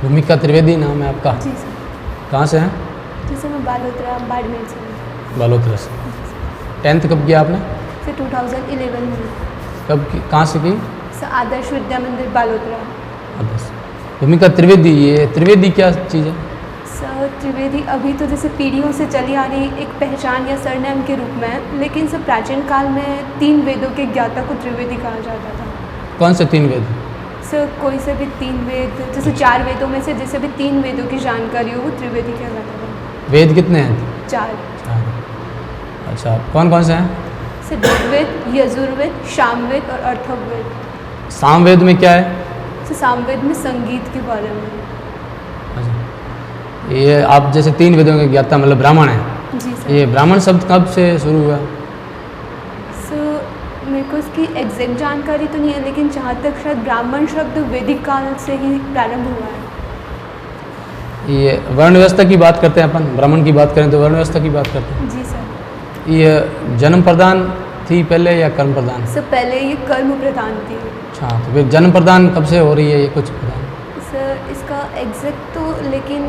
भूमिका त्रिवेदी नाम है आपका? जी सर। कहाँ से हैं? जैसे मैं बालोतरा बाड़मेर से हूँ। बालोतरा से। 10th कब किया आपने? फिर 2011 में। कहाँ से की? सर आदर्श विद्या मंदिर बालोतरा। आदर्श। भूमिका त्रिवेदी, ये त्रिवेदी क्या चीज़ है? सर त्रिवेदी अभी तो जैसे पीढ़ियों से चली आ रही एक पहचान या सरनेम के रूप में है, लेकिन सर प्राचीन काल में 3 वेदों के ज्ञाता को त्रिवेदी कहा जाता था। कौन से 3 वेद? सर कोई से भी 3 वेद, जैसे 4 वेदों में से जैसे भी 3 वेदों की जानकारी हो वो त्रिवेदी कहलाता था। वेद कितने हैं? 4। अच्छा, कौन कौन से हैं? सर ऋग्वेद, यजुर्वेद, सामवेद और अथर्ववेद। सामवेद में क्या है? सर सामवेद में संगीत के बारे में। अच्छा, ये आप जैसे 3 वेदों के ज्ञाता मतलब ब्राह्मण है। जी सर। ये ब्राह्मण शब्द कब से शुरू हुआ? सर मेरे को इसकी एग्जैक्ट जानकारी तो नहीं है, लेकिन जहाँ तक शायद ब्राह्मण शब्द वैदिक काल से ही प्रारंभ हुआ है। ये वर्ण व्यवस्था की बात करते हैं अपन, ब्राह्मण की बात करें तो वर्ण व्यवस्था की बात करते हैं। जी सर। ये जन्म प्रदान थी पहले या कर्म प्रदान? सर पहले ये कर्म प्रधान थी। अच्छा, तो फिर जन्म प्रदान कब से हो रही है, ये कुछ प्रदान? सर इसका एग्जैक्ट तो, लेकिन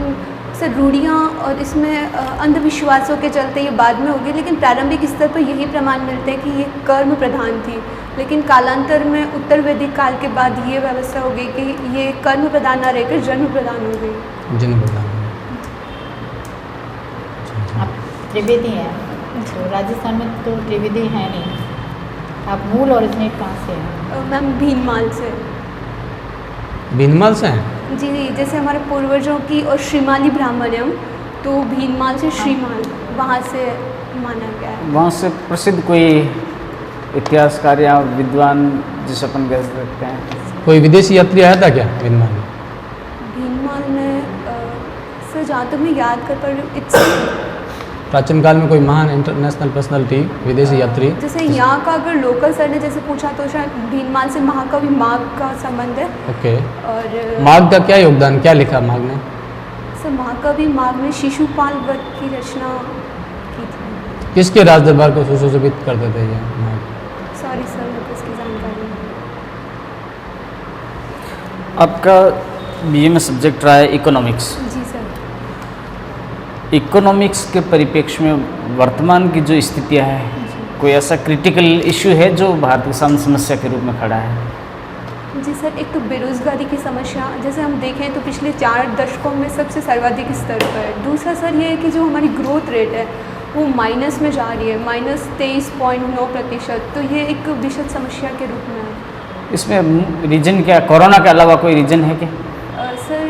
सर रूढ़ियाँ और इसमें अंधविश्वासों के चलते ये बाद में होगी, लेकिन प्रारंभिक स्तर पर यही प्रमाण मिलते हैं कि ये कर्म प्रधान थी। लेकिन कालांतर में उत्तर वैदिक काल के बाद ये व्यवस्था हो गई कि ये कर्म प्रदान ना रहकर जन्म प्रदान हो गई। जन्म प्रदान। आप त्रिवेदी हैं, तो राजस्थान में तो त्रिवेदी है नहीं। आप मूल ओरिजिनेट कहाँ से हैं? मैम भीनमाल से। भीनमाल से हैं? जी जी, जैसे हमारे पूर्वजों की और श्रीमाली ब्राह्मण है हम, तो भीनमाल से श्रीमाल वहाँ से माना गया है। वहाँ से प्रसिद्ध कोई इतिहासकार या विद्वान जिसे अपन कह सकते हैं? कोई विदेशी यात्री आया था क्या भीनमाल में? भीनमाल में सर जहाँ तक मैं याद कर पा रही हूँ, इट्स प्राचीन काल में कोई महान इंटरनेशनल पर्सनालिटी विदेशी यात्री? जैसे यहाँ का अगर लोकल सर ने जैसे पूछा तो शायद भीनमाल से महाकवि माघ का संबंध है। ओके। और माघ का क्या योगदान, क्या लिखा माघ ने? सर महाकवि माघ ने शिशुपाल वध की रचना की थी। किसके राज दरबार को सुशोभित करते थे ये माघ? सॉरी सर, मेरे को इसकी जानकारी नहीं। आपका बीए में सब्जेक्ट रहा है इकोनॉमिक्स। जी सर। इकोनॉमिक्स के परिप्रेक्ष्य में वर्तमान की जो स्थितियाँ हैं, कोई ऐसा क्रिटिकल इश्यू है जो भारत के सामने समस्या के रूप में खड़ा है? जी सर, एक तो बेरोज़गारी की समस्या, जैसे हम देखें तो पिछले 4 दशकों में सबसे सर्वाधिक स्तर पर है। दूसरा सर ये है कि जो हमारी ग्रोथ रेट है वो माइनस में जा रही है, -23.9%। तो ये एक विशद समस्या के रूप में है। इसमें रीजन क्या, कोरोना के अलावा कोई रीजन है क्या? सर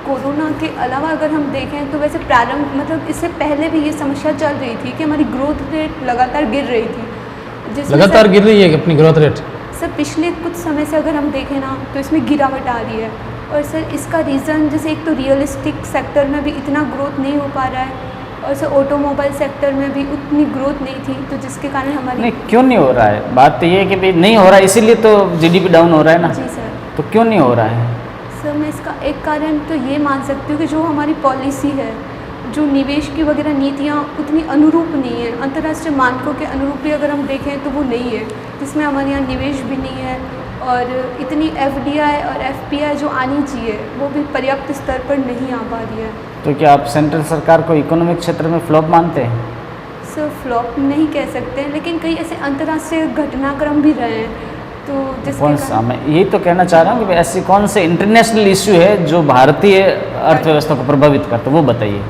कोरोना के अलावा अगर हम देखें तो वैसे प्रारंभ मतलब इससे पहले भी ये समस्या चल रही थी कि हमारी ग्रोथ रेट लगातार गिर रही थी। जिसमें लगातार गिर रही है अपनी ग्रोथ रेट? सर पिछले कुछ समय से अगर हम देखें ना तो इसमें गिरावट आ रही है। और सर इसका रीज़न जैसे एक तो रियलिस्टिक सेक्टर में भी इतना ग्रोथ नहीं हो पा रहा है, और सर ऑटोमोबाइल सेक्टर में भी उतनी ग्रोथ नहीं थी, तो जिसके कारण हमारी नहीं, क्यों नहीं हो रहा है? बात तो ये है कि भाई नहीं हो रहा है, इसीलिए तो जीडीपी डाउन हो रहा है ना। जी सर। तो क्यों नहीं हो रहा है? सर मैं इसका एक कारण तो ये मान सकती हूँ कि जो हमारी पॉलिसी है, जो निवेश की वगैरह नीतियाँ उतनी अनुरूप नहीं है, अंतर्राष्ट्रीय मानकों के अनुरूप भी अगर हम देखें तो वो नहीं है, जिसमें हमारे यहाँ निवेश भी नहीं है, और इतनी एफडीआई और एफपीआई जो आनी चाहिए वो भी पर्याप्त स्तर पर नहीं आ पा रही है। तो क्या आप सेंट्रल सरकार को इकोनॉमिक क्षेत्र में फ्लॉप मानते हैं? सर फ्लॉप नहीं कह सकते हैं, लेकिन कई ऐसे अंतर्राष्ट्रीय घटनाक्रम भी रहे हैं, तो कौन सा? मैं यही तो कहना चाह रहा हूँ कि ऐसी कौन से इंटरनेशनल इश्यू है जो भारतीय अर्थव्यवस्था को प्रभावित करता है, वो बताइए।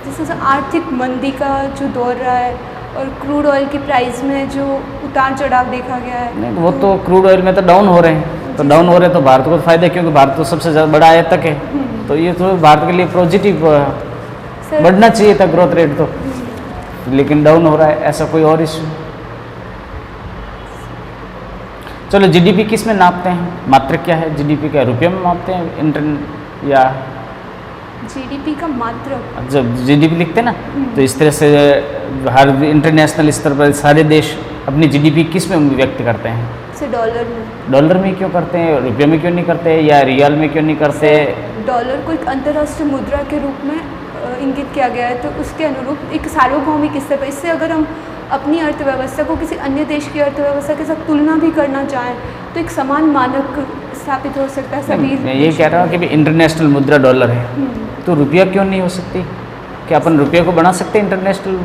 जैसे सर आर्थिक मंदी का जो दौर रहा है, और क्रूड ऑयल की प्राइस में जो उतार चढ़ाव देखा गया है। नहीं, वो तो क्रूड ऑयल में तो डाउन हो रहे हैं, तो डाउन हो रहे हैं तो भारत को तो फायदा है, क्योंकि भारत तो सबसे ज़्यादा बड़ा आयातक है, तो ये तो भारत के लिए पॉजिटिव बढ़ना चाहिए था ग्रोथ रेट तो, लेकिन डाउन हो रहा है। ऐसा कोई और इशू? चलो, जीडीपी किस में नापते हैं? मात्रक क्या है जीडीपी का? रुपये में मापते हैं या जीडीपी का मात्रक? जब जीडीपी लिखते हैं ना, तो इस तरह से हर इंटरनेशनल स्तर पर सारे देश अपनी जीडीपी किस में व्यक्त करते हैं? से डॉलर में। डॉलर में क्यों करते हैं, रुपये में क्यों नहीं करते, या रियाल में क्यों नहीं करते? डॉलर को एक अंतर्राष्ट्रीय मुद्रा के रूप में इंगित किया गया है, तो उसके अनुरूप एक सार्वभौमिक स्तर पर, इससे अगर हम अपनी अर्थव्यवस्था को किसी अन्य देश की अर्थव्यवस्था के साथ तुलना भी करना चाहें तो एक समान मानक स्थापित हो सकता है सभी मैं ये कह रहा हूँ कि भी इंटरनेशनल मुद्रा डॉलर है, तो रुपया क्यों नहीं हो सकती? क्या अपन रुपये को बना सकते हैं इंटरनेशनल?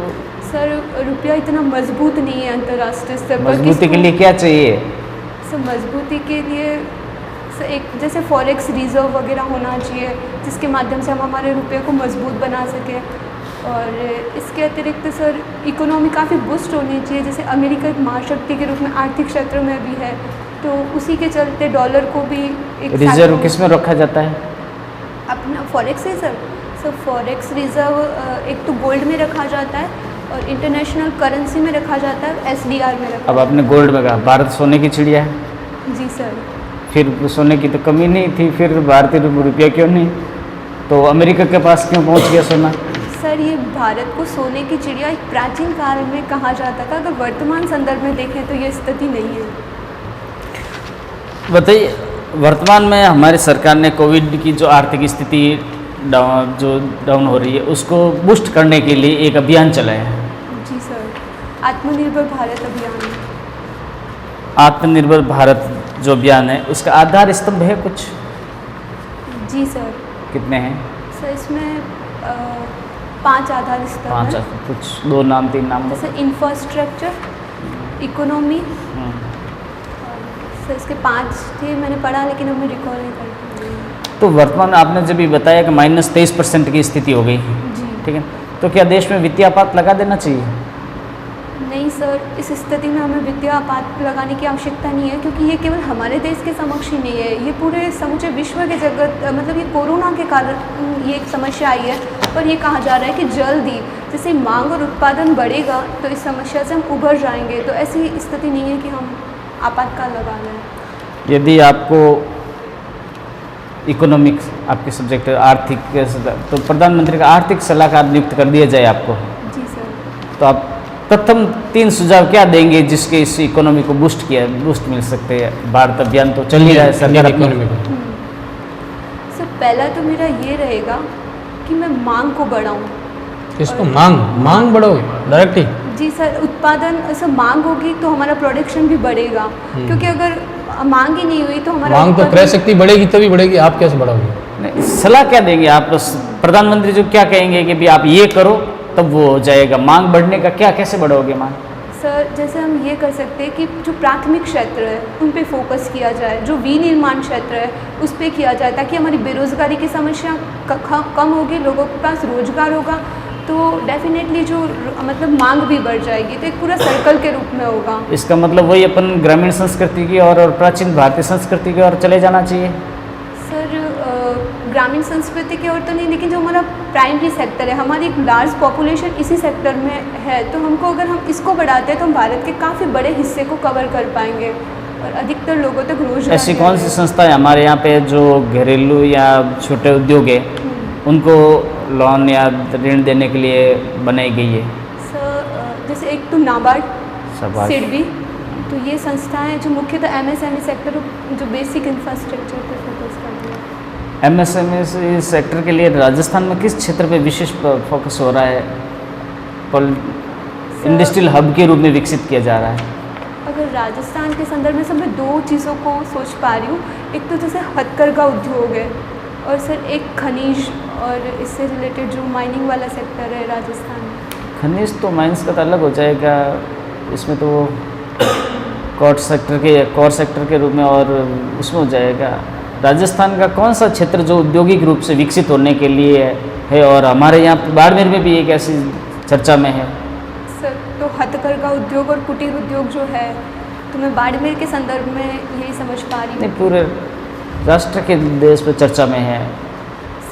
सर रुपया इतना मजबूत नहीं है अंतर्राष्ट्रीय स्तर पर। मजबूती के लिए क्या चाहिए? सर मजबूती के लिए सर एक जैसे फॉरेक्स रिजर्व वगैरह होना चाहिए, जिसके माध्यम से हम हमारे रुपये को मजबूत बना सकें। और इसके अतिरिक्त सर इकोनॉमी काफ़ी बूस्ट होनी चाहिए, जैसे अमेरिका एक महाशक्ति के रूप में आर्थिक क्षेत्र में भी है, तो उसी के चलते डॉलर को भी एक रिजर्व किस में रखा जाता है? अपना फॉरेक्स है सर। सर फॉरेक्स रिजर्व एक तो गोल्ड में रखा जाता है और इंटरनेशनल करेंसी में रखा जाता है, SDR में रखा। अब आपने गोल्ड में कहा, भारत सोने की चिड़िया है। जी सर। फिर सोने की तो कमी नहीं थी, फिर भारतीय रुपया क्यों नहीं? तो अमेरिका के पास क्यों पहुंच गया सोना? सर ये भारत को सोने की चिड़िया एक प्राचीन काल में कहा जाता था, अगर वर्तमान संदर्भ में देखें तो ये स्थिति नहीं है। बताइए, वर्तमान में हमारी सरकार ने कोविड की जो आर्थिक स्थिति डाउन हो रही है उसको बूस्ट करने के लिए एक अभियान चलाया है। जी सर, आत्मनिर्भर भारत अभियान। आत्मनिर्भर भारत जो अभियान है उसका आधार स्तंभ है कुछ? जी सर। कितने हैं? सर इसमें 5 आधार स्तंभ 5, हैं। कुछ 2 नाम 3 नाम जैसे इंफ्रास्ट्रक्चर, इकोनॉमी, सर इसके 5 थे, मैंने पढ़ा लेकिन अब मैं रिकॉल नहीं कर पाई। तो वर्तमान आपने जब भी बताया कि -23% की स्थिति हो गई, जी ठीक है, तो क्या देश में वित्तीय आपात लगा देना चाहिए? नहीं सर, इस स्थिति में हमें वित्तीय आपात लगाने की आवश्यकता नहीं है, क्योंकि ये केवल हमारे देश के समक्ष ही नहीं है, ये पूरे समूचे विश्व के जगत, मतलब ये कोरोना के कारण ये एक समस्या आई है। और ये कहा जा रहा है कि जल्द ही जैसे मांग और उत्पादन बढ़ेगा तो इस समस्या से हम उभर जाएंगे। तो ऐसी स्थिति नहीं है कि हम आपातकाल लगा लें। यदि आपको इकोनॉमिक्स आपके सब्जेक्ट आर्थिक, तो प्रधानमंत्री का आर्थिक सलाहकार नियुक्त कर दिया जाए आपको, जी सर। तो आप प्रथम 3 सुझाव क्या देंगे जिसके इस इकोनॉमी को बूस्ट मिल सकते हैं? भारत अभियान तो चल ही रहा है सरकार इकोनॉमी को। सर पहला तो मेरा ये रहेगा कि मैं मांग को बढ़ाऊं। इसको मांग बढ़ोगे डायरेक्ट ही? जी सर, उत्पादन ऐसा मांग होगी तो हमारा प्रोडक्शन भी बढ़ेगा, क्योंकि अगर मांग ही नहीं हुई तो हमारा मांग तो क्रय शक्ति बढ़ेगी तभी बढ़ेगी, आप कैसे बढ़ाओगे? नहीं, सलाह क्या देंगे आप? प्रधानमंत्री जो क्या कहेंगे कि भी आप ये करो तब वो हो जाएगा, मांग बढ़ने का क्या, कैसे बढ़ोगे मांग? सर जैसे हम ये कर सकते हैं कि जो प्राथमिक क्षेत्र है उन पे फोकस किया जाए, जो विनिर्माण क्षेत्र है उस पे किया जाए, ताकि हमारी बेरोजगारी की समस्या कम होगी, लोगों के पास रोजगार होगा तो डेफिनेटली जो मतलब मांग भी बढ़ जाएगी, तो एक पूरा सर्कल के रूप में होगा। इसका मतलब वही अपन ग्रामीण संस्कृति की और प्राचीन भारतीय संस्कृति की ओर चले जाना चाहिए? सर ग्रामीण संस्कृति की ओर तो नहीं, लेकिन जो हमारा प्राइमरी सेक्टर है, हमारी एक लार्ज पॉपुलेशन इसी सेक्टर में है, तो हमको अगर हम इसको बढ़ाते हैं तो हम भारत के काफ़ी बड़े हिस्से को कवर कर पाएंगे और अधिकतर लोगों तक रोजगार। ऐसी कौन सी संस्थाएं हमारे यहाँ पे जो घरेलू या छोटे उद्योग है उनको लोन या ऋण देने के लिए बनाई गई है? सर जैसे एक तो नाबार्ड, शाबाश। सिडबी, तो ये संस्थाएं जो मुख्यतः MSME सेक्टर जो बेसिक इंफ्रास्ट्रक्चर पर फोकस करती है। MSME सेक्टर के लिए राजस्थान में किस क्षेत्र पे विशेष फोकस हो रहा है, इंडस्ट्रियल हब के रूप में विकसित किया जा रहा है? अगर राजस्थान के संदर्भ में सब मैं 2 चीज़ों को सोच पा रही हूँ, एक तो जैसे हथकरघा उद्योग है और सर एक खनिज और इससे रिलेटेड जो माइनिंग वाला सेक्टर है राजस्थान में। खनिज तो माइंस का तो अलग हो जाएगा, इसमें तो कोर सेक्टर के रूप में और उसमें हो जाएगा। राजस्थान का कौन सा क्षेत्र जो औद्योगिक रूप से विकसित होने के लिए है और हमारे यहाँ बाड़मेर में भी एक ऐसी चर्चा में है? सर तो हथकरघा उद्योग और कुटीर उद्योग जो है, तो मैं बाड़मेर के संदर्भ में यही समझ पा रही नहीं, हूँ। पूरे राष्ट्र के देश पे चर्चा में है।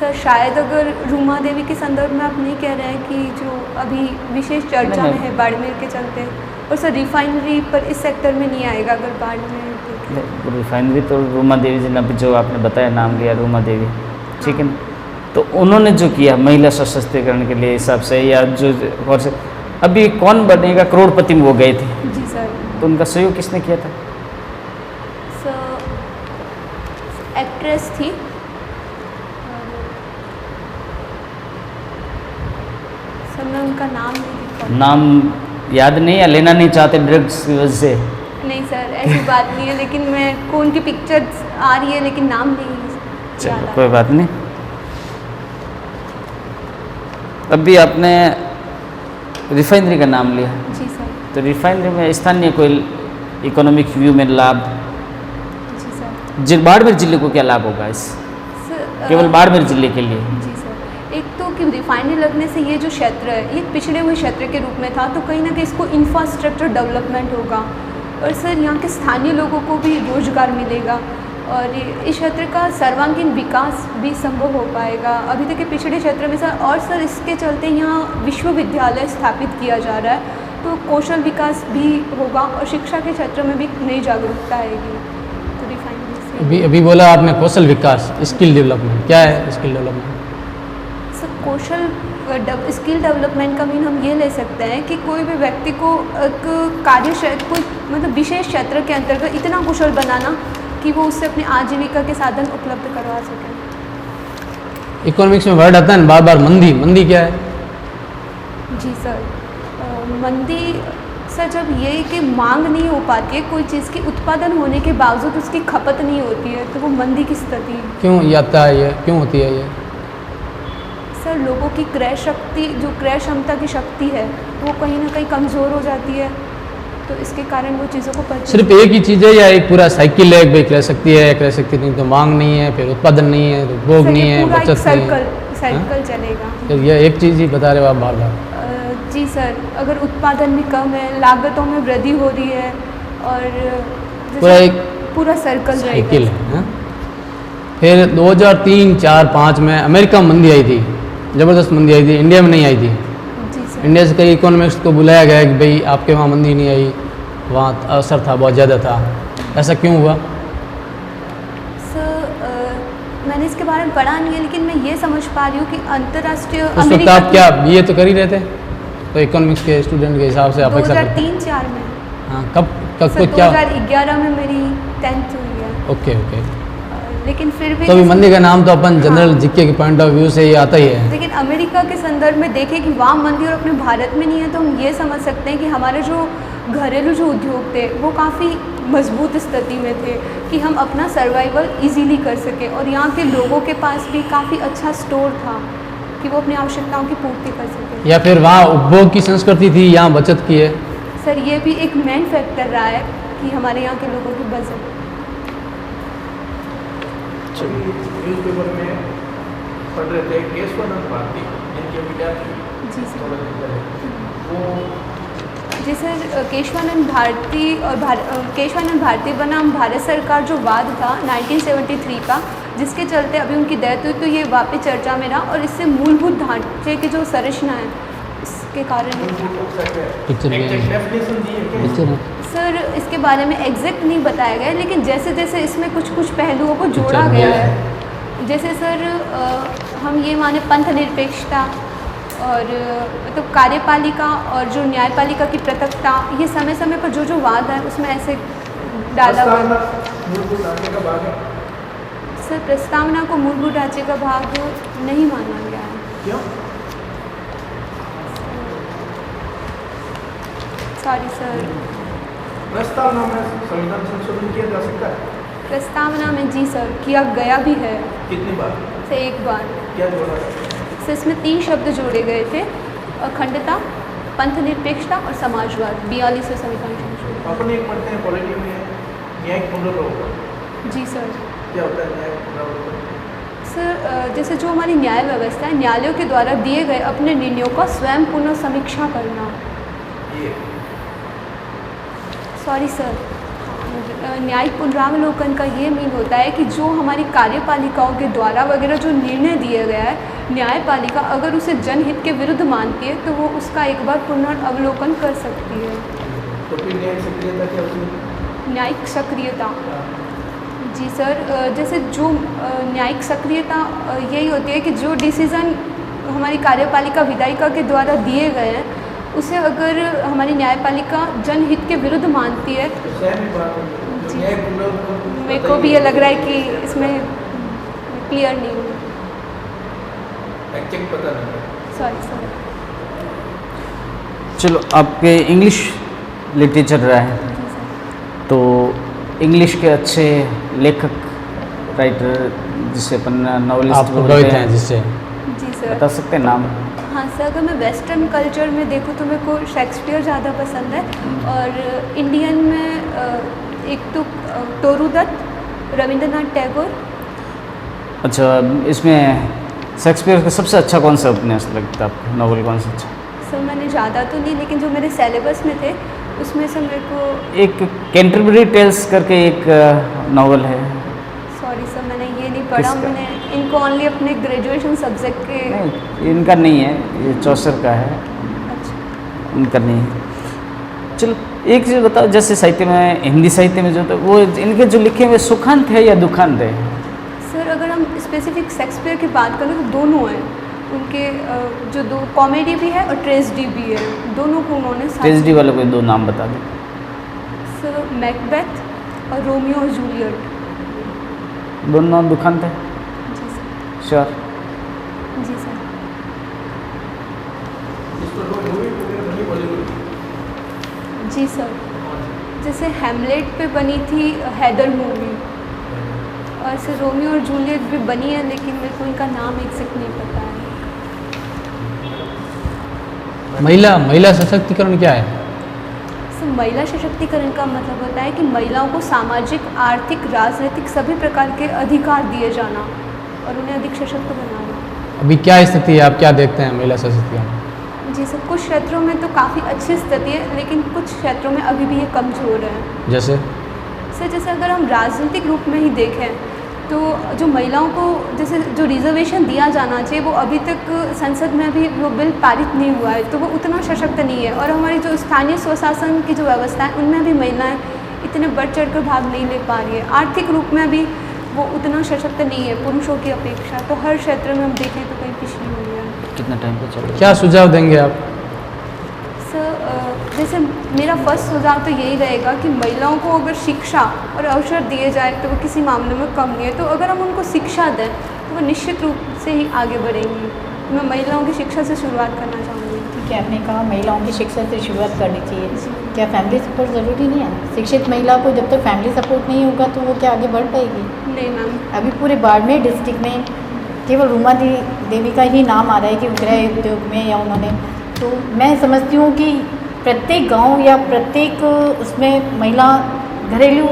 सर शायद अगर रूमा देवी के संदर्भ में आप नहीं कह रहे हैं कि जो अभी विशेष चर्चा में है बाड़मेर के चलते, और सर रिफाइनरी पर इस सेक्टर में नहीं आएगा अगर बाड़मेर। रिफाइनरी तो रूमा देवी जी ने अभी जो आपने बताया नाम लिया रूमा देवी, ठीक है ना, तो उन्होंने जो किया महिला सशक्तिकरण के लिए हिसाब से, या जो और से अभी कौन बनेगा करोड़पति में वो गए थे, जी सर। तो उनका सहयोग किसने किया था? सर एक्ट्रेस थी, सर मैं उनका नाम नहीं लिख पाई। नाम याद नहीं या लेना नहीं चाहते ड्रग्स की वजह से? नहीं सर ऐसी बात नहीं है, लेकिन मैं को उनकी पिक्चर्स आ रही है लेकिन नाम नहीं चलो याद आ कोई बात नहीं। अभी आपने रिफाइनरी का नाम लिया, रहा। जी सर। तो रिफाइनरी में स्थानीय कोई इकोनॉमिक व्यू में लाभ, जी सर। बाड़मेर जिले को क्या लाभ होगा इस सर केवल बाड़मेर जिले के लिए? जी सर, एक तो कि रिफाइनरी लगने से ये जो क्षेत्र है ये पिछड़े हुए क्षेत्र के रूप में था, तो कहीं ना कहीं इसको इंफ्रास्ट्रक्चर डेवलपमेंट होगा और सर यहाँ के स्थानीय लोगों को भी रोजगार मिलेगा और इस क्षेत्र का सर्वांगीण विकास भी संभव हो पाएगा अभी तक के पिछड़े क्षेत्र में सर। और सर इसके चलते यहाँ विश्वविद्यालय स्थापित किया जा रहा है, तो कौशल विकास भी होगा और शिक्षा के क्षेत्र में भी नई जागरूकता आएगी। तो रिफाइनरी से अभी बोला आपने कौशल विकास, स्किल डेवलपमेंट, क्या है स्किल डेवलपमेंट? सर कौशल स्किल डेवलपमेंट का मीन हम ये ले सकते हैं कि कोई भी व्यक्ति को एक कोई मतलब विशेष क्षेत्र के अंतर्गत इतना कुशल बनाना कि वो उससे अपनी आजीविका के साधन उपलब्ध करवा सकें। इकोनॉमिक्स में वर्ड आता है ना बार बार, मंदी। मंदी क्या है? जी सर, मंदी सर जब ये कि मांग नहीं हो पाती है कोई चीज़ की, उत्पादन होने के बावजूद उसकी खपत नहीं होती है, तो वो मंदी की स्थिति है। क्यों ये आता है, ये क्यों होती है ये? सर लोगों की क्रय शक्ति, जो क्रय क्षमता की शक्ति है वो कहीं ना कहीं कमज़ोर हो जाती है, तो इसके कारण वो चीज़ों को परचेज। सिर्फ एक ही चीज़ है या एक पूरा साइकिल है? भाई क्रय शक्ति है, क्रय शक्ति नहीं तो मांग नहीं है, फिर उत्पादन नहीं है तो उपभोग नहीं है, बचत नहीं है, साइकिल चलेगा। फिर ये एक चीज़ ही बता रहे हो आप बार बार। जी सर, अगर उत्पादन भी कम है, लागतों में वृद्धि हो रही है और पूरा एक पूरा सर्कल साइकिल है। फिर 2003, 4, 5 में अमेरिका में मंदी आई थी, ज़बरदस्त मंदी आई थी, इंडिया में नहीं आई थी। जी सर। इंडिया से कई इकोनॉमिक्स को बुलाया गया कि भाई आपके वहाँ मंदी नहीं आई, वहाँ अवसर था बहुत ज़्यादा था, ऐसा क्यों हुआ? मैंने इसके बारे में पढ़ा नहीं है, लेकिन मैं ये समझ पा रही हूँ कि अंतर्राष्ट्रीय उस वक्त आप क्या बीए तो कर ही रहे थे, तो इकोनॉमिक्स के स्टूडेंट के हिसाब से अपेक्षा करते हैं। 2003-4 में। हाँ, कब सर क्या? 2011 में मेरी 10th हुई है। Okay okay. लेकिन फिर भी तो अभी जैसे- मंदी का नाम तो अपन जनरल हाँ। जीके के पॉइंट ऑफ व्यू से ये आता ही है। लेकिन अमेरिका के संदर्भ में देखें कि वहाँ मंदी और अपने भारत में नहीं है, तो हम ये समझ सकते हैं कि हमारे जो घरेलू जो उद्योग थे वो काफ़ी मजबूत स्थिति में थे कि हम अपना सर्वाइवल इजीली कर सके, और यहाँ के लोगों के पास भी काफ़ी अच्छा स्टोर था कि वो अपनी आवश्यकताओं की पूर्ति कर सके। या फिर वहाँ उपभोग की संस्कृति थी, यहाँ बचत की है? सर ये भी एक मेन फैक्टर रहा है कि हमारे यहाँ के लोगों की बचत। न्यूज़पेपर में पढ़ रहे थे केशवानंद भारती, जिनके विद्यार्थी जी सर। वो जी सर, केशवानंद भारती बनाम भारत सरकार जो वाद था 1973 का, जिसके चलते अभी उनकी डेथ हुई, तो ये वापस चर्चा में रहा और इससे मूलभूत ढांचे की जो संरचना है इसके कारण। पिक्चर में डेफिनेशन दी है क्या? पिक्चर में सर इसके बारे में एग्जैक्ट नहीं बताया गया है, लेकिन जैसे जैसे इसमें कुछ कुछ पहलुओं को जोड़ा अच्छा, गया ये है, जैसे सर हम ये माने पंथ निरपेक्षता और मतलब कार्यपालिका और जो न्यायपालिका की पृथकता, ये समय समय पर जो जो वाद है उसमें ऐसे डाला हुआ है। मूलभूत ढांचे का भाग है। सर प्रस्तावना को मूलभूत ढांचे का भाग नहीं माना गया है। क्यों? Sorry sir. प्रस्तावना में संविधान संशोधन किया जा सकता है? प्रस्तावना में जी सर किया गया भी है, कितनी बार? से एक बार। क्या जोड़ा है? सर इसमें 3 शब्द जोड़े गए थे, अखंडता, पंथ निरपेक्षता और समाजवाद, 42वें संविधान संशोधन। अपन एक पढ़ते हैं पॉलिटी में न्यायिक पुनर्विचार। जी सर। क्या होता है न्यायिक पुनर्विचार? सर जैसे जो हमारी न्याय व्यवस्था है, न्यायालयों के द्वारा दिए गए अपने निर्णयों का स्वयं पुनः समीक्षा करना। ये सॉरी सर, न्यायिक पुनरावलोकन का ये मीन होता है कि जो हमारी कार्यपालिकाओं के द्वारा वगैरह जो निर्णय दिया गया है, न्यायपालिका अगर उसे जनहित के विरुद्ध मानती है तो वो उसका एक बार पुनर्वलोकन कर सकती है। तो फिर न्यायिक सक्रियता क्या होती है? न्यायिक सक्रियता जी सर, जैसे जो न्यायिक सक्रियता यही होती है कि जो डिसीज़न हमारी कार्यपालिका विधायिका के द्वारा दिए गए हैं उसे अगर हमारी न्यायपालिका जनहित के विरुद्ध मानती है। तो सेम ही बात है। जो जी। न्यायिक पुनर्विचार मेरे को भी ये लग रहा है कि इसमें क्लियर नहीं हुआ। एक्चुअली पता नहीं है। Sorry sir. चलो आपके इंग्लिश लिटरेचर रहा है, जी सर। तो इंग्लिश के अच्छे लेखक राइटर जिसे अपन नॉवलिस्ट आप प्रभावित हैं जिससे? जी सर। बता सकते हैं नाम? हाँ सर, अगर मैं वेस्टर्न कल्चर में देखूँ तो मेरे को शेक्सपियर ज़्यादा पसंद है, और इंडियन में एक तो टोरू दत्त, रविंद्रनाथ टैगोर। अच्छा, इसमें शेक्सपियर का सबसे अच्छा कौन सा उपन्यास लगता है आपको, नॉवल कौन सा अच्छा? सर मैंने ज़्यादा तो नहीं, लेकिन जो मेरे सिलेबस में थे उसमें से मेरे को, एक कैंटरबरी टेल्स करके एक नॉवल है। सॉरी सर मैंने ये नहीं पढ़ा, किसका? मैंने इनको ओनली अपने ग्रेजुएशन सब्जेक्ट के। नहीं, इनका नहीं है, ये चौसर का है, अच्छा। इनका नहीं है। चलो एक चीज़ बताओ, जैसे साहित्य में, हिंदी साहित्य में जो तो वो इनके जो लिखे हुए सुखांत है या दुखांत है? सर अगर हम स्पेसिफिक शेक्सपियर की बात करें तो दोनों हैं उनके, जो दो कॉमेडी भी है और ट्रेजेडी भी है, दोनों को उन्होंने साथ- ट्रेजेडी वाले कोई दो नाम बता दो। सर मैकबेथ और रोमियो और जूलियट। दोनों दुखांत है? जी सर। श्योर? जी सर। इस पर कोई मूवी वगैरह बनी बॉलीवुड की? जी सर, जैसे हेमलेट पे बनी थी हैदर मूवी, और सर रोमियो और जूलियट भी बनी है, लेकिन मेरे को इनका नाम एग्जैक्ट नहीं पता है। महिला सशक्तिकरण क्या है? सर महिला सशक्तिकरण का मतलब होता है कि महिलाओं को सामाजिक, आर्थिक, राजनीतिक सभी प्रकार के अधिकार दिए जाना और उन्हें अधिक सशक्त बनाना। अभी क्या स्थिति है, आप क्या देखते हैं महिला सशक्तिकरण? जी सर, कुछ क्षेत्रों में तो काफ़ी अच्छी स्थिति है, लेकिन कुछ क्षेत्रों में अभी भी ये कमज़ोर है। जैसे? सर जैसे अगर हम राजनीतिक रूप में ही देखें तो जो महिलाओं को जैसे जो रिजर्वेशन दिया जाना चाहिए वो अभी तक संसद में अभी वो बिल पारित नहीं हुआ है, तो वो उतना सशक्त नहीं है। और हमारी जो स्थानीय स्वशासन की जो व्यवस्था है उनमें भी महिलाएं इतने बढ़ चढ़ कर भाग नहीं ले पा रही है। आर्थिक रूप में भी वो उतना सशक्त नहीं है पुरुषों की अपेक्षा, तो हर क्षेत्र में हम देखें तो कहीं पिछड़ी हुई है। कितना टाइम पे चल? क्या सुझाव देंगे आप? सर जैसे मेरा फर्स्ट सुझाव तो यही रहेगा कि महिलाओं को अगर शिक्षा और अवसर दिए जाए तो वो किसी मामले में कम नहीं है। तो अगर हम उनको शिक्षा दें तो वो निश्चित रूप से ही आगे बढ़ेंगी। मैं महिलाओं की शिक्षा से शुरुआत करना चाहूँगी। ठीक है, आपने कहा महिलाओं की शिक्षा से शुरुआत करनी चाहिए। क्या फैमिली सपोर्ट ज़रूरी नहीं है? शिक्षित महिला को जब तक फैमिली सपोर्ट नहीं होगा तो वो क्या आगे बढ़ पाएगी? नहीं मैम। अभी पूरे बाड़मेर डिस्ट्रिक्ट में केवल रूमा देवी का ही नाम आ रहा है कि गृह उद्योग में, या उन्होंने, तो मैं समझती हूँ कि प्रत्येक गांव या प्रत्येक उसमें महिला घरेलू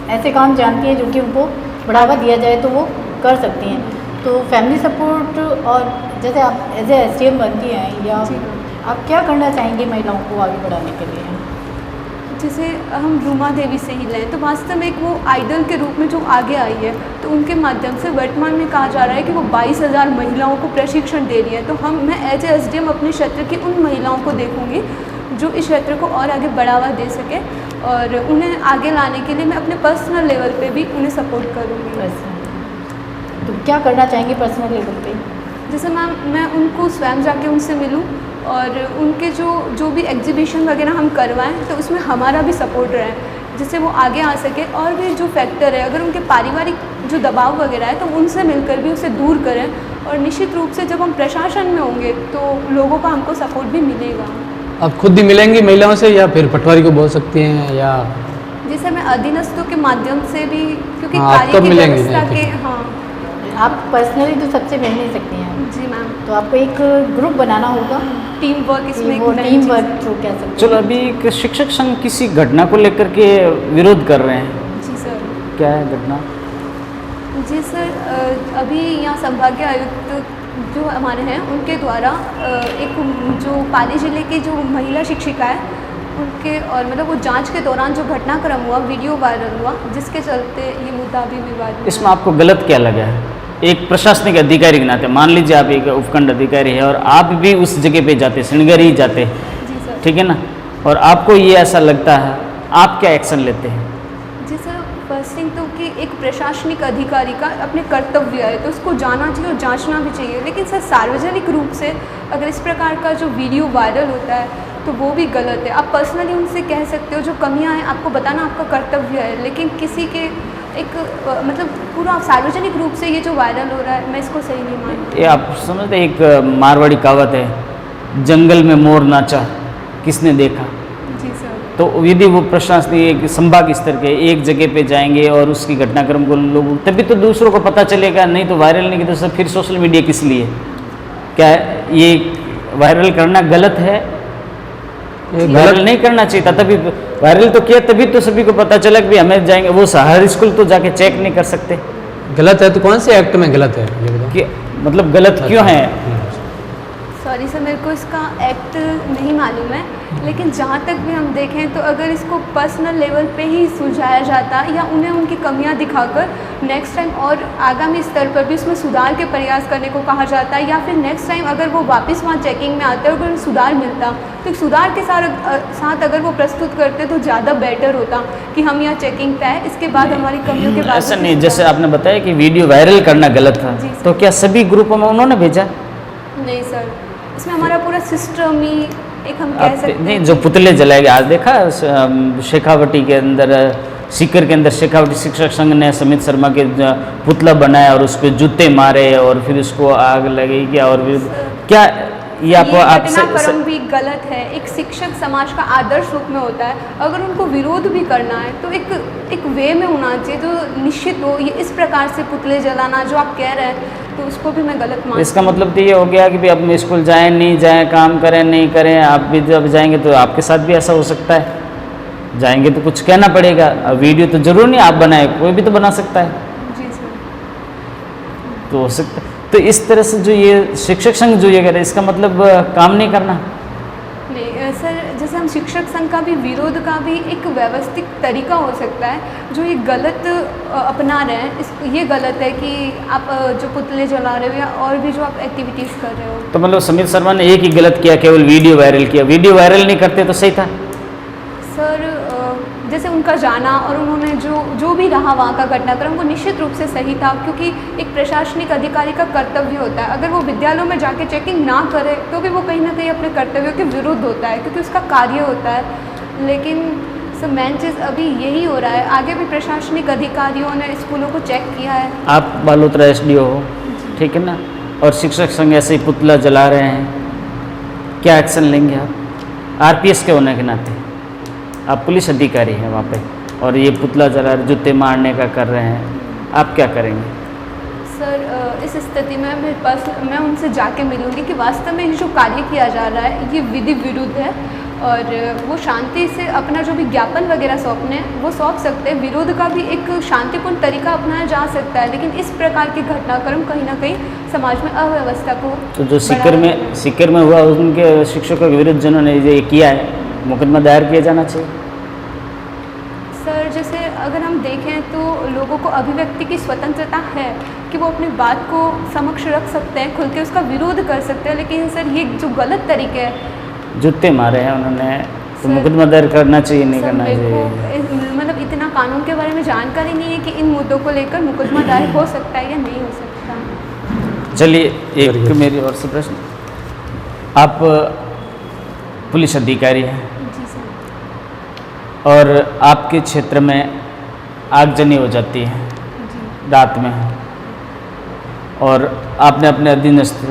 ऐसे काम जानती हैं जो कि उनको बढ़ावा दिया जाए तो वो कर सकती हैं। तो फैमिली सपोर्ट, और जैसे आप एज ए SDM बनती हैं, या आप क्या करना चाहेंगे महिलाओं को आगे बढ़ाने के लिए? जैसे हम रूमा देवी से ही लें तो वास्तव में एक वो आइडल के रूप में जो आगे आई है, तो उनके माध्यम से वर्तमान में कहा जा रहा है कि वो 22,000 महिलाओं को प्रशिक्षण दे रही है। तो मैं एज ए SDM अपने क्षेत्र की उन महिलाओं को देखूंगी जो इस क्षेत्र को और आगे बढ़ावा दे सके, और उन्हें आगे लाने के लिए मैं अपने पर्सनल लेवल पे भी उन्हें सपोर्ट करूँगी। ऐसा तो क्या करना चाहेंगे पर्सनल लेवल पे? जैसे मैम मैं उनको स्वयं जाके उनसे मिलूं, और उनके जो भी एग्जीबिशन वगैरह हम करवाएं तो उसमें हमारा भी सपोर्ट रहे, जिससे वो आगे आ सके। और भी जो फैक्टर है, अगर उनके पारिवारिक जो दबाव वगैरह है तो उनसे मिलकर भी उसे दूर करें, और निश्चित रूप से जब हम प्रशासन में होंगे तो लोगों का हमको सपोर्ट भी मिलेगा। आप खुद ही मिलेंगी महिलाओं से या फिर पटवारी को बोल सकती हैं, या जैसे मैं अधीनस्थों के माध्यम से भी, क्योंकि हाँ, आप कार्य कब की मिलेंगी? व्यवस्था के, हाँ आप पर्सनली तो सबसे मिल नहीं सकती हैं, जी मैम, तो आपको एक ग्रुप बनाना होगा, टीम वर्क इसमें एक वो main टीम चीज़ वर्क है। जो कह सकते हैं। चलो, अभी एक शिक्षक संघ किसी घटना को लेकर के विरोध कर रहे हैं, जी सर। क्या है घटना? जी सर, अभी यहाँ संभागीय आयुक्त जो हमारे हैं उनके द्वारा एक जो पाली जिले की जो महिला शिक्षिका है उनके, और मतलब वो जांच के दौरान जो घटनाक्रम हुआ, वीडियो वायरल हुआ, जिसके चलते ये मुद्दा भी विवाद में इसमें आपको गलत क्या लगा है? एक प्रशासनिक अधिकारी के नाते, मान लीजिए आप एक उपखंड अधिकारी है और आप भी उस जगह पे जाते, श्रृंगार ही जाते, जी सर। ठीक है ना, और आपको ये ऐसा लगता है, आप क्या एक्शन लेते हैं? जी सर, फर्स्ट थिंग तो कि एक प्रशासनिक अधिकारी का अपने कर्तव्य है तो उसको जाना चाहिए और जांचना भी चाहिए, लेकिन सर सार्वजनिक रूप से अगर इस प्रकार का जो वीडियो वायरल होता है तो वो भी गलत है। आप पर्सनली उनसे कह सकते हो, जो कमियां हैं आपको बताना आपका कर्तव्य है, लेकिन किसी के एक मतलब पूरा सार्वजनिक रूप से ये जो वायरल हो रहा है, मैं इसको सही नहीं मानती। ये आप समझते, एक मारवाड़ी कहावत है, जंगल में मोर नाचा किसने देखा? जी सर। तो यदि वो प्रशासनिक संभाग स्तर के एक जगह पे जाएंगे और उसकी घटनाक्रम को लोग, तभी तो दूसरों को पता चलेगा, नहीं तो वायरल नहीं किया तो सब फिर सोशल मीडिया किस लिए? क्या ये वायरल करना गलत है? वायरल नहीं करना चाहिए था, तभी वायरल तो किया, तभी तो सभी को पता चला कि हमें जाएंगे। वो हर स्कूल तो जाके चेक नहीं कर सकते। गलत है तो कौन से एक्ट में गलत है ये बताओ? कि मतलब गलत क्यों है? सॉरी सर, मेरे को इसका एक्ट नहीं मालूम है, लेकिन जहाँ तक भी हम देखें तो अगर इसको पर्सनल लेवल पे ही सुलझाया जाता या उन्हें उनकी कमियां दिखाकर नेक्स्ट टाइम और आगामी स्तर पर भी उसमें सुधार के प्रयास करने को कहा जाता, या फिर नेक्स्ट टाइम अगर वो वापस वहाँ चेकिंग में आते और अगर सुधार मिलता तो सुधार के साथ अगर वो प्रस्तुत करते तो ज़्यादा बेटर होता कि हम यहाँ चेकिंग पे आए, इसके बाद हमारी कमियों के बाद ऐसा नहीं, जैसे आपने बताया कि वीडियो वायरल करना गलत था, तो क्या सभी ग्रुपों में उन्होंने भेजा? नहीं सर, इसमें हमारा पूरा सिस्टम ही एक हम कह सकते हैं। नहीं, जो पुतले जलाए गए, आज देखा शेखावटी के अंदर, सीकर के अंदर शेखावटी शिक्षक संघ ने समित शर्मा के पुतला बनाया और उस पर जूते मारे और फिर उसको आग लगी क्या? और क्या ये आपको घटनाक्रम भी गलत है। एक शिक्षक समाज का आदर्श रूप में होता है, अगर उनको विरोध भी करना है तो एक वे में होना चाहिए जो निश्चित हो। ये इस प्रकार से पुतले जलाना जो आप कह रहे हैं तो उसको भी मैं गलत मानती। इसका मतलब तो ये हो गया कि भाई अब स्कूल जाएं नहीं जाएं, काम करें नहीं करें, आप भी जब जाएंगे तो आपके साथ भी ऐसा हो सकता है। जाएंगे तो कुछ कहना पड़ेगा। अब वीडियो तो जरूर नहीं आप बनाए, कोई भी तो बना सकता है। जी सर। तो हो सकता है। तो इस तरह से जो ये शिक्षक संघ जो ये करे, इसका मतलब काम नहीं करना नहीं सर, जैसे हम शिक्षक संघ का भी विरोध का भी एक व्यवस्थित तरीका हो सकता है। जो ये गलत अपना रहे हैं, ये गलत है कि आप जो पुतले जला रहे हो या और भी जो आप एक्टिविटीज़ कर रहे हो। तो मतलब समित शर्मा ने एक ही गलत किया, केवल वीडियो वायरल किया। वीडियो वायरल नहीं करते तो सही था सर। जैसे उनका जाना और उन्होंने जो भी रहा वहाँ का घटनाक्रम, वो निश्चित रूप से सही था, क्योंकि एक प्रशासनिक अधिकारी का कर्तव्य होता है। अगर वो विद्यालयों में जाके चेकिंग ना करे तो भी वो कहीं ना कहीं अपने कर्तव्यों के विरुद्ध होता है, क्योंकि उसका कार्य होता है। लेकिन सर मेन चीज़ अभी यही हो रहा है, आगे भी प्रशासनिक अधिकारियों ने स्कूलों को चेक किया है। आप बालोतरा SDO हो, ठीक है ना, और शिक्षक संघ ऐसे ही पुतला जला रहे हैं, क्या एक्शन लेंगे आप? RPS के होने के नाते आप पुलिस अधिकारी हैं वहाँ पे, और ये पुतला जला जूते मारने का कर रहे हैं, आप क्या करेंगे? सर इस स्थिति में मैं उनसे जाके मिलूंगी कि वास्तव में ये जो कार्य किया जा रहा है ये विधि विरुद्ध है, और वो शांति से अपना जो भी ज्ञापन वगैरह सौंपने वो सौंप सकते हैं। विरोध का भी एक शांतिपूर्ण तरीका अपनाया जा सकता है, लेकिन इस प्रकार के घटनाक्रम कहीं ना कहीं समाज में अव्यवस्था को तो जो सीकर में हुआ उनके शिक्षकों के विरुद्ध जिन्होंने ये किया है, मुकदमा दायर किया जाना चाहिए। सर जैसे अगर हम देखें तो लोगों को अभिव्यक्ति की स्वतंत्रता है कि वो अपनी बात को समक्ष रख सकते हैं, खुल के उसका विरोध कर सकते हैं, लेकिन सर ये जो गलत तरीके है, जूते मारे हैं उन्होंने, तो मुकदमा दायर करना चाहिए नहीं करना चाहिए? मतलब इतना कानून के बारे में जानकारी नहीं है कि इन मुद्दों को लेकर मुकदमा दायर हो सकता है या नहीं हो सकता। चलिए, एक मेरी और से प्रश्न, आप पुलिस अधिकारी हैं जी सर, और आपके क्षेत्र में आगजनी हो जाती है रात में, और आपने अपने अधीनस्थ,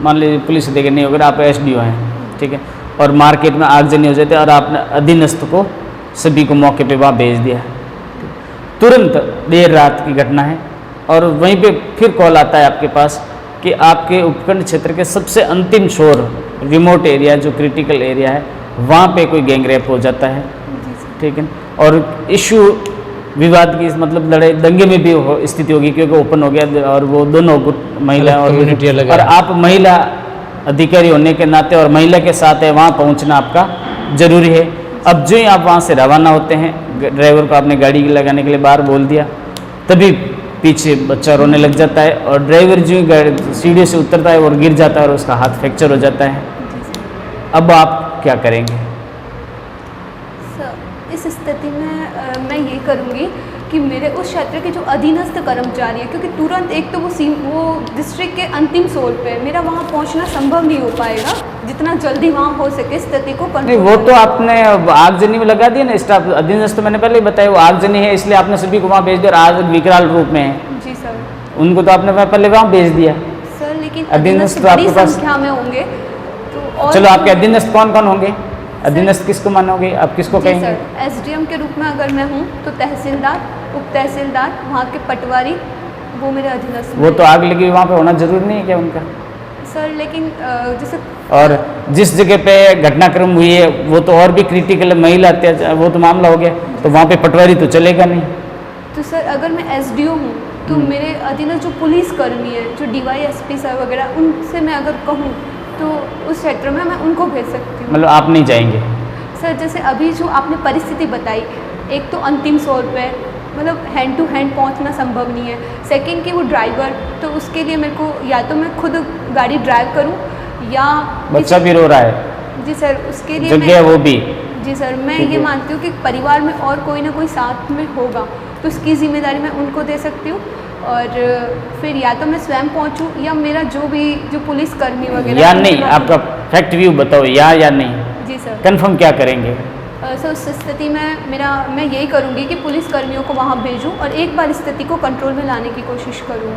मान लीजिए पुलिस अधिकारी नहीं होकर आप SDO हैं, ठीक है, और मार्केट में आगजनी हो जाती है और आपने अधीनस्थ को सभी को मौके पे वहाँ भेज दिया, तुरंत देर रात की घटना है, और वहीं पे फिर कॉल आता है आपके पास कि आपके उपखंड क्षेत्र के सबसे अंतिम छोर, रिमोट एरिया जो क्रिटिकल एरिया है, वहाँ पे कोई गैंग रेप हो जाता है, ठीक है, और इशू विवाद की मतलब लड़ाई दंगे में भी स्थिति होगी क्योंकि ओपन हो गया, और वो दोनों महिला और आप महिला अधिकारी होने के नाते और महिला के साथ है, वहाँ पहुँचना आपका जरूरी है। अब जो ही आप वहाँ से रवाना होते हैं, ड्राइवर को आपने गाड़ी लगाने के लिए बाहर बोल दिया, तभी पीछे बच्चा रोने लग जाता है, और ड्राइवर जो ही सीढ़ी से उतरता है और गिर जाता है और उसका हाथ फ्रैक्चर हो जाता है। अब आप क्या करेंगे? इस स्थिति में मैं ये करूँगी कि मेरे उस क्षेत्र के जो अधीनस्थ कर्मचारी है, क्योंकि तुरंत एक तो वो डिस्ट्रिक्ट के अंतिम सोल पे मेरा वहाँ पहुँचना संभव नहीं हो पाएगा, जितना जल्दी वहाँ हो सके स्थिति को नहीं, वो तो आपने आगजनी में लगा दिया ना स्टाफ। अधीनस्थ मैंने पहले ही बताया वो आगजनी है, इसलिए आपने सभी को वहाँ भेज दिया, और आज विकराल रूप में है। जी सर, उनको तो आपने पहले वहाँ भेज दिया सर, लेकिन अधीनस्थ बड़ी आपके पास संख्या में होंगे तो, और चलो आपके अधीनस्थ कौन कौन होंगे? अधीनस्थ किसको मानोगे, आप किसको जी कहेंगे? सर, एसडीएम के रूप में अगर मैं हूँ तो तहसीलदार, उप तहसीलदार, वहाँ के पटवारी, वो मेरे अधीनस्थ वो हैं। तो आग लगी वहाँ पे होना जरूरी नहीं है क्या उनका? सर लेकिन जैसे और जिस जगह पे घटनाक्रम हुई है वो तो और भी क्रिटिकल है, महिला अत्याचार, वो तो मामला हो गया, तो वहाँ पे पटवारी तो चलेगा नहीं। तो सर अगर मैं एसडीओ हूँ तो मेरे अधीनस्थ जो पुलिस कर्मी है, जो डीवाईएसपी सर वगैरह, उनसे मैं अगर कहूँ तो उस क्षेत्र में मैं उनको भेज सकती हूँ। मतलब आप नहीं जाएंगे? सर जैसे अभी जो आपने परिस्थिति बताई, एक तो अंतिम सोर पे मतलब हैंड टू हैंड पहुंचना संभव नहीं है, सेकंड कि वो ड्राइवर, तो उसके लिए मेरे को या तो मैं खुद गाड़ी ड्राइव करूं या बच्चा भी रो रहा है। जी सर, उसके लिए जगह वो भी। जी सर, मैं ठीक ये है। मानती हूँ कि परिवार में और कोई ना कोई साथ में होगा तो उसकी जिम्मेदारी मैं उनको दे सकती हूँ, और फिर या तो मैं स्वयं पहुँचूँ या मेरा जो पुलिस कर्मी वगैरह या उनके नहीं, माध्यम- आपका फैक्ट व्यू बताओ, या नहीं? जी सर। कंफर्म क्या करेंगे? सर उस स्थिति में मैं यही करूँगी कि पुलिस कर्मियों को वहाँ भेजूँ और एक बार स्थिति को कंट्रोल में लाने की कोशिश करूँ।